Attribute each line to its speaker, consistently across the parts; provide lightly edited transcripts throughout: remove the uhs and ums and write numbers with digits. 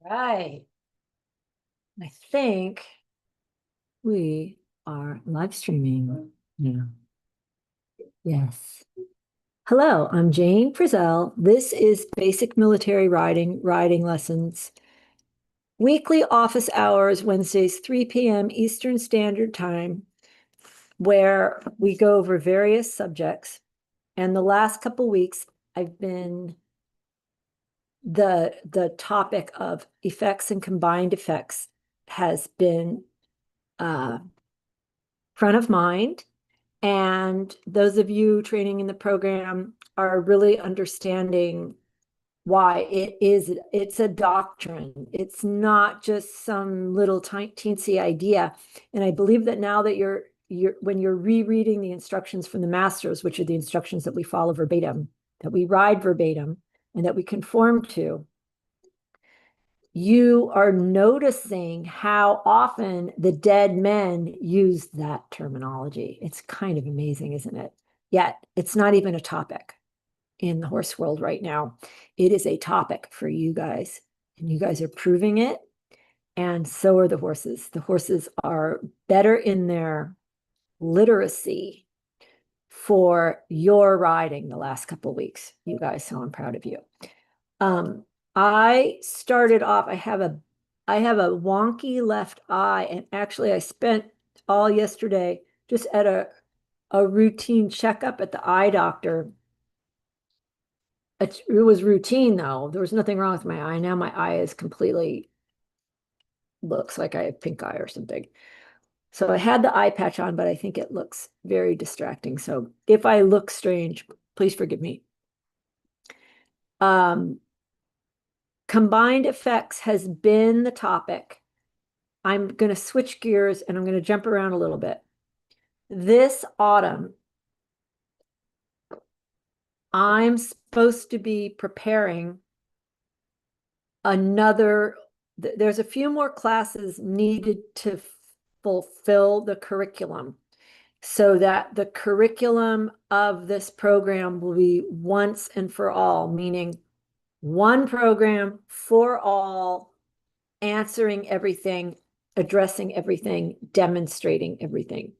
Speaker 1: Right. I think we are live streaming now. Yes. Hello, I'm Jane Frizzell. This is Basic Military Riding Lessons. Weekly office hours, Wednesdays, 3 p.m. Eastern Standard Time, where we go over various subjects. And the last couple weeks, I've been the topic of effects and combined effects has been front of mind. And those of you training in the program are really understanding why it's a doctrine. It's not just some little teensy idea. And I believe that now that when you're rereading the instructions from the masters, which are the instructions that we follow verbatim, that we ride verbatim, and that we conform to, you are noticing how often the dead men use that terminology. It's kind of amazing, isn't it? Yet it's not even a topic in the horse world right now. It is a topic for you guys, and you guys are proving it. And so are the horses. The horses are better in their literacy for your riding the last couple of weeks, you guys. So I'm proud of you. I started off, I have a wonky left eye, and actually I spent all yesterday just at a routine checkup at the eye doctor. It was routine though. There was nothing wrong with my eye. Now my eye is completely looks like I have pink eye or something. So I had the eye patch on, but I think it looks very distracting. So if I look strange, please forgive me. Combined effects has been the topic. I'm going to switch gears and I'm going to jump around a little bit. This autumn, I'm supposed to be preparing there's a few more classes needed to fulfill the curriculum so that the curriculum of this program will be once and for all, meaning one program for all, answering everything, addressing everything, demonstrating everything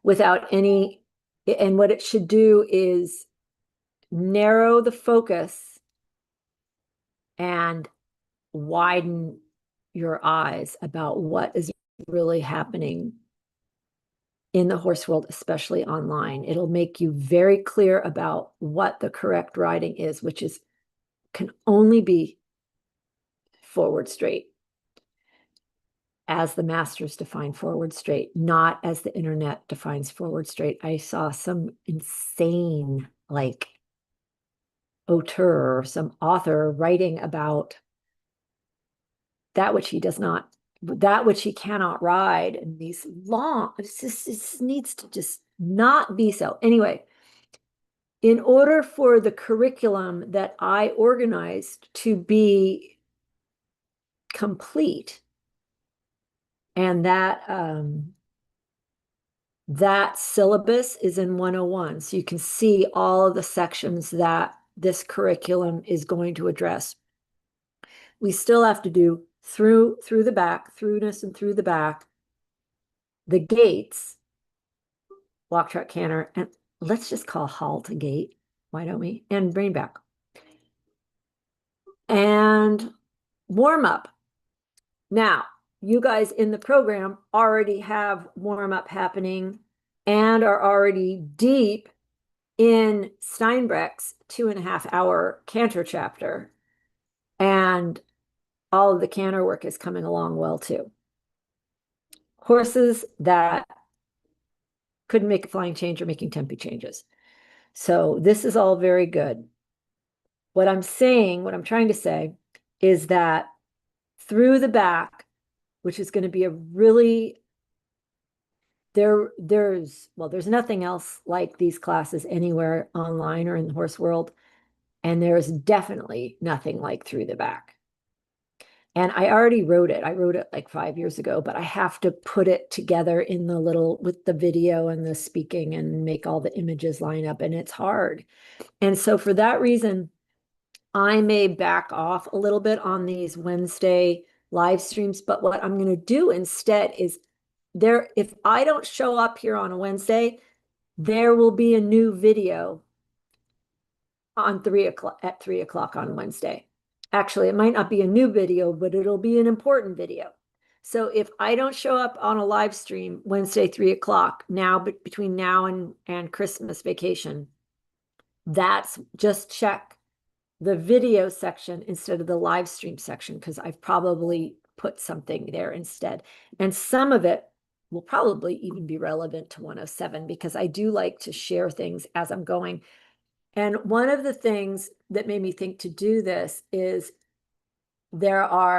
Speaker 1: without any. And what it should do is narrow the focus and widen your eyes about what is really happening in the horse world, especially online. It'll make you very clear about what the correct riding is, which can only be forward straight, as the masters define forward straight, not as the internet defines forward straight. I saw some insane, like, auteur or some author writing about that which he cannot ride, and these long, it needs to just not be so. Anyway, in order for the curriculum that I organized to be complete, and that syllabus is in 101, so you can see all of the sections that this curriculum is going to address. We still have to do through the back, throughness and through the back, the gaits, walk, trot, canter, and let's just call halt a gait. Why don't we? And brain back. And warm up. Now, you guys in the program already have warm up happening and are already deep in Steinbrecht's 2.5-hour canter chapter. And all of the canter work is coming along well too. Horses that couldn't make a flying change are making tempi changes. So this is all very good. What I'm trying to say is that through the back, which is going to be a really, there's nothing else like these classes anywhere online or in the horse world. And there's definitely nothing like through the back. And I already wrote it. I wrote it like 5 years ago, but I have to put it together in with the video and the speaking and make all the images line up, and it's hard. And so for that reason, I may back off a little bit on these Wednesday live streams, but what I'm going to do instead is if I don't show up here on a Wednesday, there will be a new video on 3 o'clock at 3 o'clock on Wednesday. Actually, it might not be a new video, but it'll be an important video. So if I don't show up on a live stream Wednesday, 3 o'clock now, but between now and Christmas vacation, that's just check the video section instead of the live stream section, because I've probably put something there instead. And some of it will probably even be relevant to 107, because I do like to share things as I'm going. And one of the things that made me think to do this is there's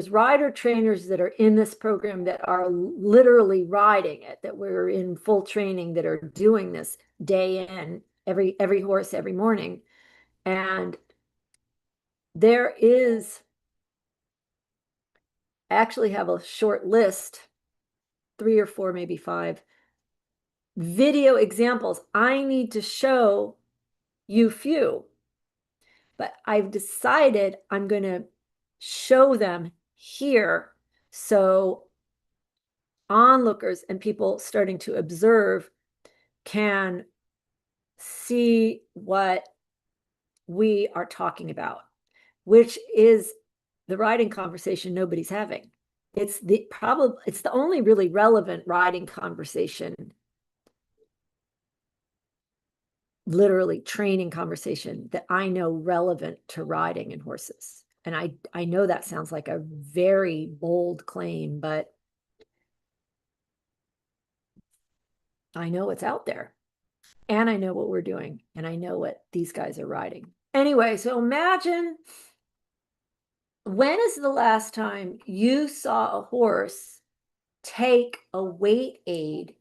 Speaker 1: rider trainers that are in this program that are literally riding it, that we're in full training, that are doing this day in, every horse every morning. And there is, I actually have a short list, 3 or 4, maybe 5 video examples. I need to show you few, but I've decided I'm going to show them here. So onlookers and people starting to observe can see what we are talking about, which is the riding conversation nobody's having. It's the only really relevant riding conversation, literally training conversation, that I know relevant to riding and horses. And I know that sounds like a very bold claim, but I know it's out there, and I know what we're doing, and I know what these guys are riding. Anyway, so imagine, when is the last time you saw a horse take a weight aid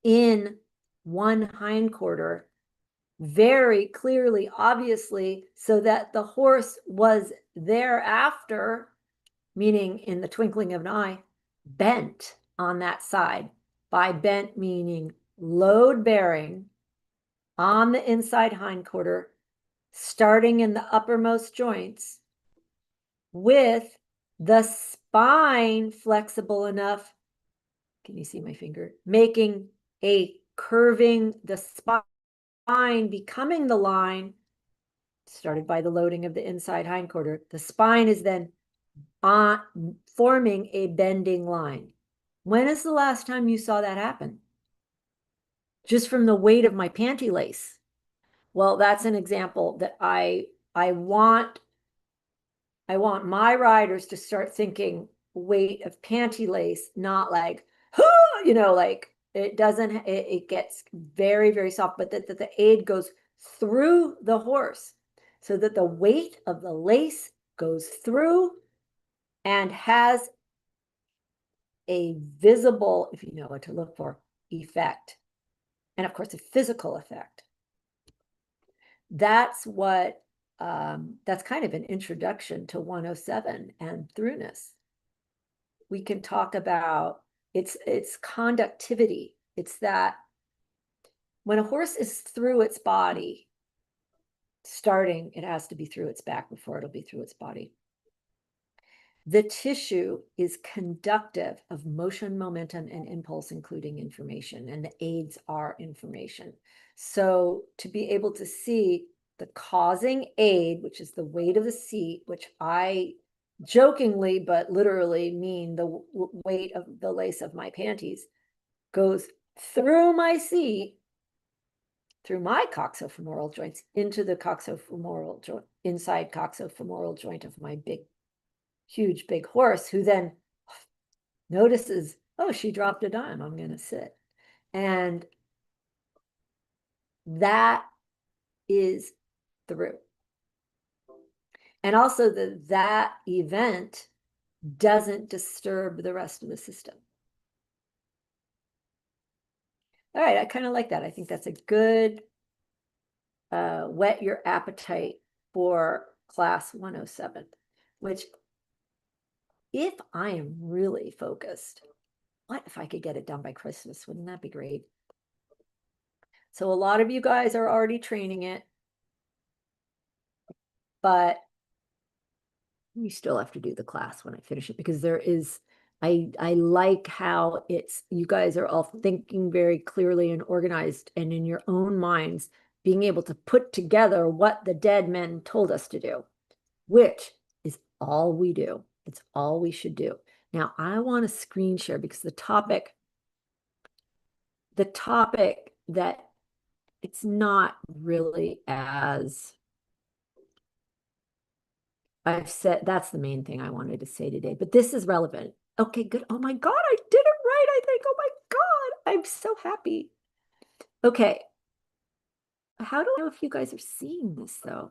Speaker 1: in one hindquarter very clearly, obviously, so that the horse was thereafter, meaning in the twinkling of an eye, bent on that side? By bent, meaning load bearing on the inside hindquarter, starting in the uppermost joints, with the spine flexible enough, can you see my finger, making a curving, the spine becoming the line, started by the loading of the inside hindquarter. The spine is then forming a bending line. When is the last time you saw that happen? Just from the weight of my panty lace. Well, that's an example that I want my riders to start thinking weight of panty lace, not like, like it doesn't, it gets very, very soft, but that the aid goes through the horse so that the weight of the lace goes through and has a visible, if you know what to look for, effect. And of course, a physical effect. That's what, that's kind of an introduction to 107 and throughness. We can talk about its conductivity. It's that when a horse is through its body, starting, it has to be through its back before it'll be through its body. The tissue is conductive of motion, momentum, and impulse, including information, and the aids are information. So to be able to see the causing aid, which is the weight of the seat, which I jokingly but literally mean the weight of the lace of my panties, goes through my seat, through my coxofemoral joints, into the coxofemoral joint, inside coxofemoral joint of my huge big horse, who then notices, oh, she dropped a dime, I'm going to sit. And that is through. And also that event doesn't disturb the rest of the system. All right, I kind of like that. I think that's a good whet your appetite for class 107, which, if I am really focused, what if I could get it done by Christmas? Wouldn't that be great? So a lot of you guys are already training it, but you still have to do the class when I finish it because there is, I like how it's, you guys are all thinking very clearly and organized and in your own minds, being able to put together what the dead men told us to do, which is all we do. It's all we should do. Now I want to screen share because the topic that it's not really as I've said, that's the main thing I wanted to say today, but this is relevant. Okay, good. Oh my God, I did it right, I think. Oh my God, I'm so happy. Okay. How do I know if you guys are seeing this though?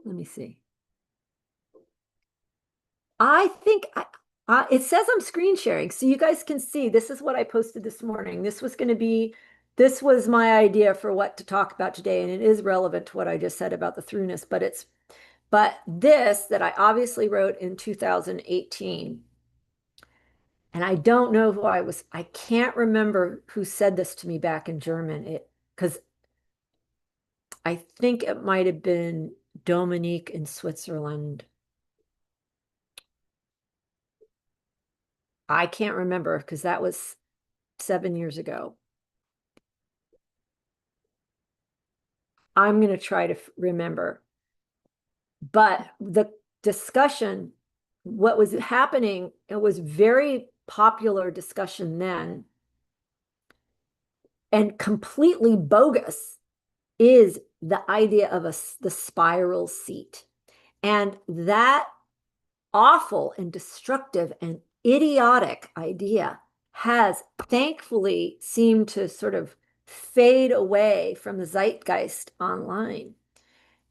Speaker 1: Let me see. I think it says I'm screen sharing, so you guys can see this is what I posted this morning. This was my idea for what to talk about today, and it is relevant to what I just said about the throughness, but this that I obviously wrote in 2018. And I don't know I can't remember who said this to me back in German. Because I think it might have been Dominique in Switzerland. I can't remember because that was 7 years ago. I'm going to try to remember. But the discussion, what was happening, it was very popular discussion then and completely bogus is the idea of the spiral seat. And that awful and destructive and idiotic idea has thankfully seemed to sort of fade away from the zeitgeist online.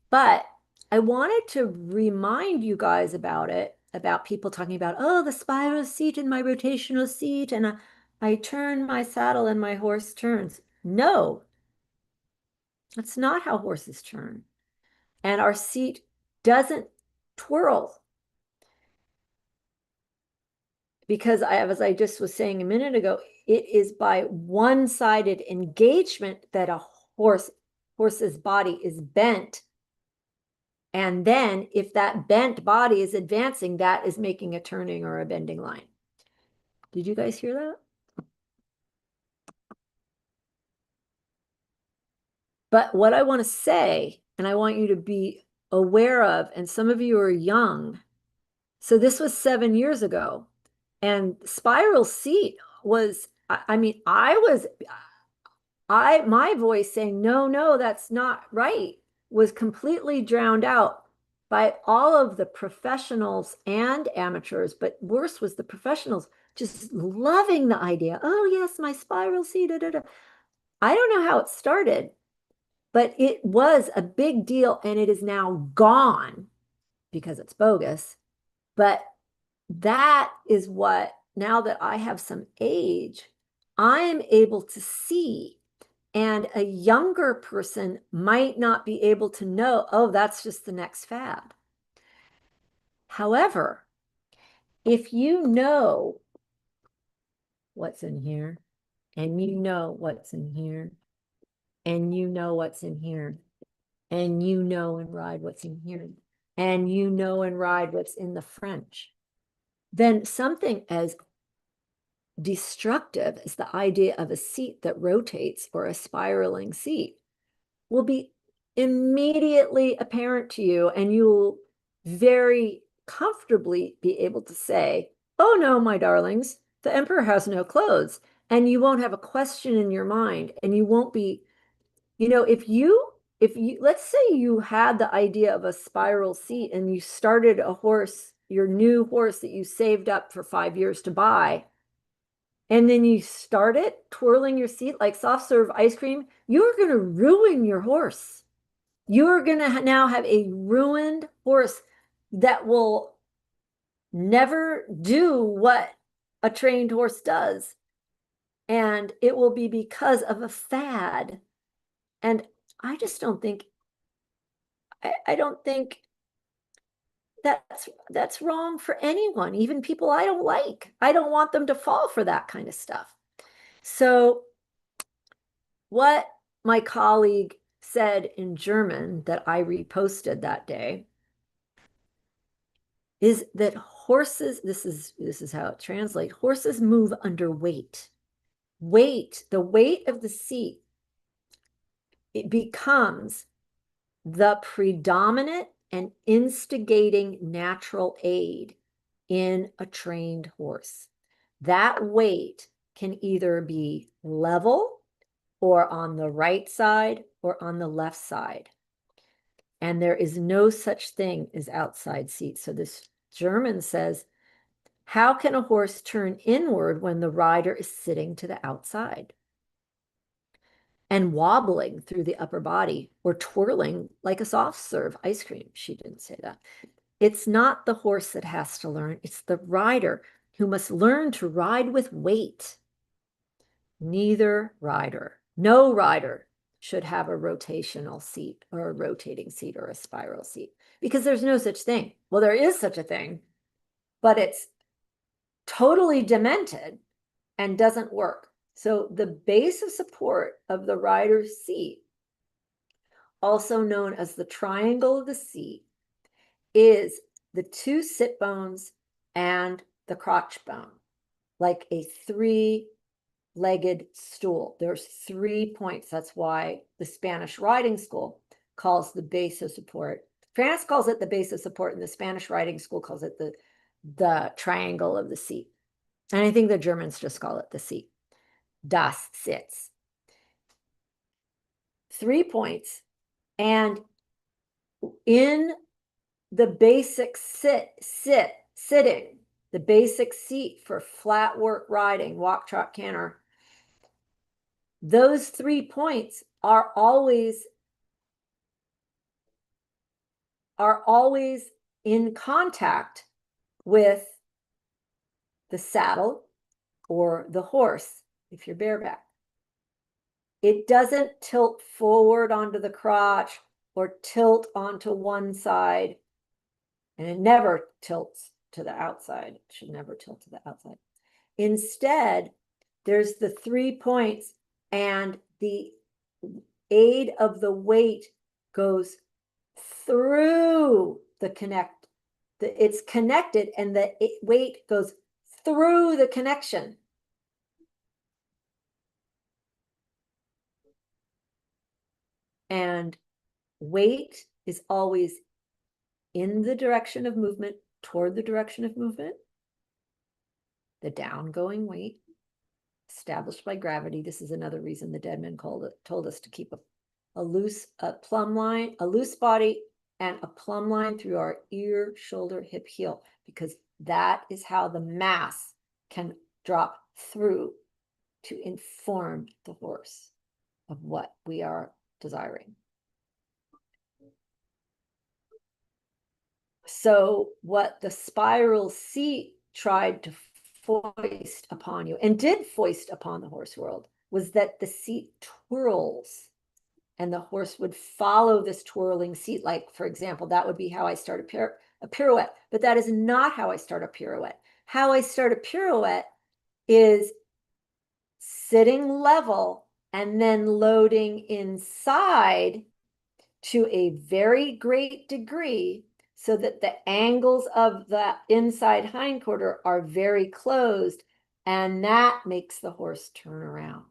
Speaker 1: But I wanted to remind you guys about it, about people talking about, oh, the spiral seat and my rotational seat, and I turn my saddle and my horse turns. No, that's not how horses turn. And our seat doesn't twirl because as I just was saying a minute ago, it is by one-sided engagement that a horse's body is bent. And then if that bent body is advancing, that is making a turning or a bending line. Did you guys hear that? But what I want to say, and I want you to be aware of, and some of you are young, so this was 7 years ago, and spiral seat was, I mean, my voice saying, no, no, that's not right, was completely drowned out by all of the professionals and amateurs, but worse was the professionals just loving the idea. Oh, yes, my spiral seat. Da, da, da. I don't know how it started, but it was a big deal and it is now gone because it's bogus. But that is what, now that I have some age, I am able to see. And a younger person might not be able to know, oh, that's just the next fad. However, if you know what's in here, and you know what's in here, and you know what's in here, and you know and ride what's in here, and you know and ride what's in the French, then something as destructive as the idea of a seat that rotates or a spiraling seat will be immediately apparent to you, and you'll very comfortably be able to say, oh no, my darlings, the emperor has no clothes. And you won't have a question in your mind, and you won't be, if you let's say you had the idea of a spiral seat and you started a horse, your new horse that you saved up for 5 years to buy, and then you start it twirling your seat like soft serve ice cream, you're going to ruin your horse. You're going to now have a ruined horse that will never do what a trained horse does. And it will be because of a fad. And I just don't think, I don't think that's wrong for anyone, even people I don't like. I don't want them to fall for that kind of stuff. So what my colleague said in German that I reposted that day is that horses, this is how it translates, horses move under weight. Weight, the weight of the seat, it becomes the predominant and instigating natural aid in a trained horse. That weight can either be level or on the right side or on the left side. And there is no such thing as outside seat. So this German says, how can a horse turn inward when the rider is sitting to the outside and wobbling through the upper body or twirling like a soft serve ice cream? She didn't say that. It's not the horse that has to learn. It's the rider who must learn to ride with weight. Neither rider, no rider should have a rotational seat or a rotating seat or a spiral seat because there's no such thing. Well, there is such a thing, but it's totally demented and doesn't work. So the base of support of the rider's seat, also known as the triangle of the seat, is the two sit bones and the crotch bone, like a three-legged stool. There's 3 points. That's why the Spanish riding school calls the base of support. France calls it the base of support, and the Spanish riding school calls it the triangle of the seat. And I think the Germans just call it the seat. Das Sitz. 3 points. And in the basic sitting, the basic seat for flat work riding, walk, trot, canter, those 3 points are always in contact with the saddle or the horse if you're bareback. It doesn't tilt forward onto the crotch or tilt onto one side, and it never tilts to the outside. It should never tilt to the outside. Instead, there's the 3 points, and the aid of the weight goes through the it's connected, and the weight goes through the connection. And weight is always in the direction of movement, toward the direction of movement. The downgoing weight established by gravity. This is another reason the dead men told us to keep a loose plumb line, a loose body, and a plumb line through our ear, shoulder, hip, heel, because that is how the mass can drop through to inform the horse of what we are desiring. So what the spiral seat tried to foist upon you, and did foist upon the horse world, was that the seat twirls and the horse would follow this twirling seat. Like, for example, that would be how I start a pirouette, but that is not how I start a pirouette. How I start a pirouette is sitting level and then loading inside to a very great degree so that the angles of the inside hindquarter are very closed, and that makes the horse turn around.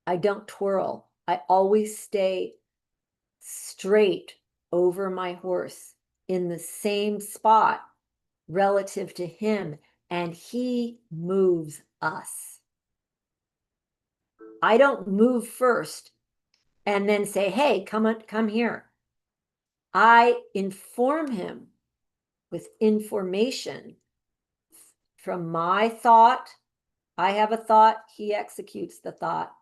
Speaker 1: I don't twirl. I always stay straight over my horse in the same spot relative to him, and he moves us. I don't move first and then say, hey, come here. I inform him with information from my thought. I have a thought, he executes the thought.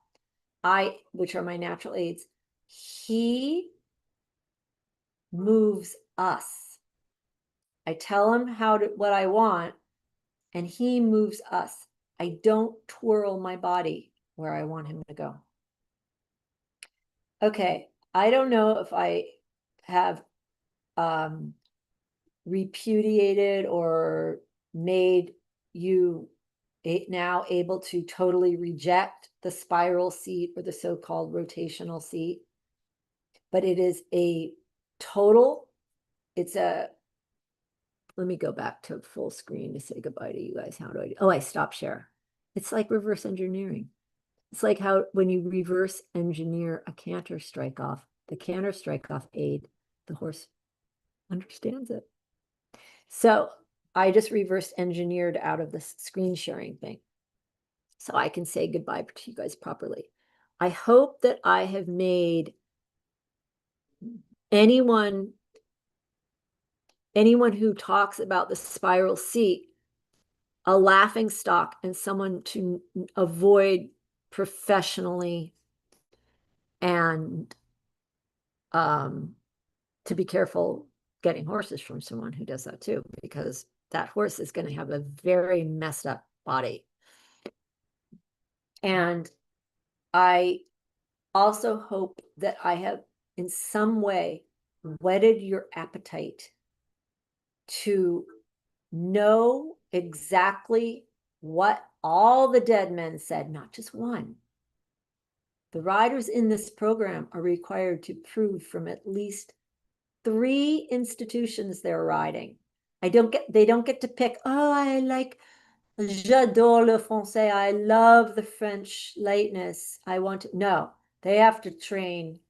Speaker 1: Which are my natural aids. He moves us. I tell him what I want, and he moves us. I don't twirl my body where I want him to go. Okay, I don't know if I have repudiated or made you now able to totally reject the spiral seat or the so-called rotational seat. But it is a total, it's a, let me go back to full screen to say goodbye to you guys. How do I do? Oh, I stop share. It's like reverse engineering. It's like how when you reverse engineer a canter strike off, the canter strike off aid, the horse understands it. So I just reverse engineered out of this screen sharing thing. So I can say goodbye to you guys properly. I hope that I have made anyone who talks about the spiral seat a laughing stock and someone to avoid professionally, and to be careful getting horses from someone who does that too, because that horse is going to have a very messed up body. And I also hope that I have in some way whetted your appetite to know exactly what all the dead men said, not just one. The riders in this program are required to prove from at least 3 institutions they're riding. They don't get to pick, oh, I like, j'adore le français, I love the French lightness, I want to, no, they have to train,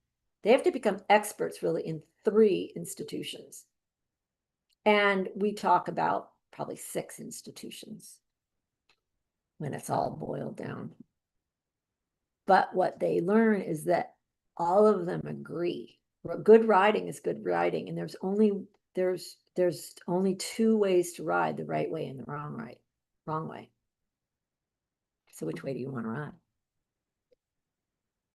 Speaker 1: they have to become experts really in 3 institutions. And we talk about probably 6 institutions when it's all boiled down. But what they learn is that all of them agree. Good riding is good riding, and there's only 2 ways to ride: the right way and the wrong way. So which way do you want to ride?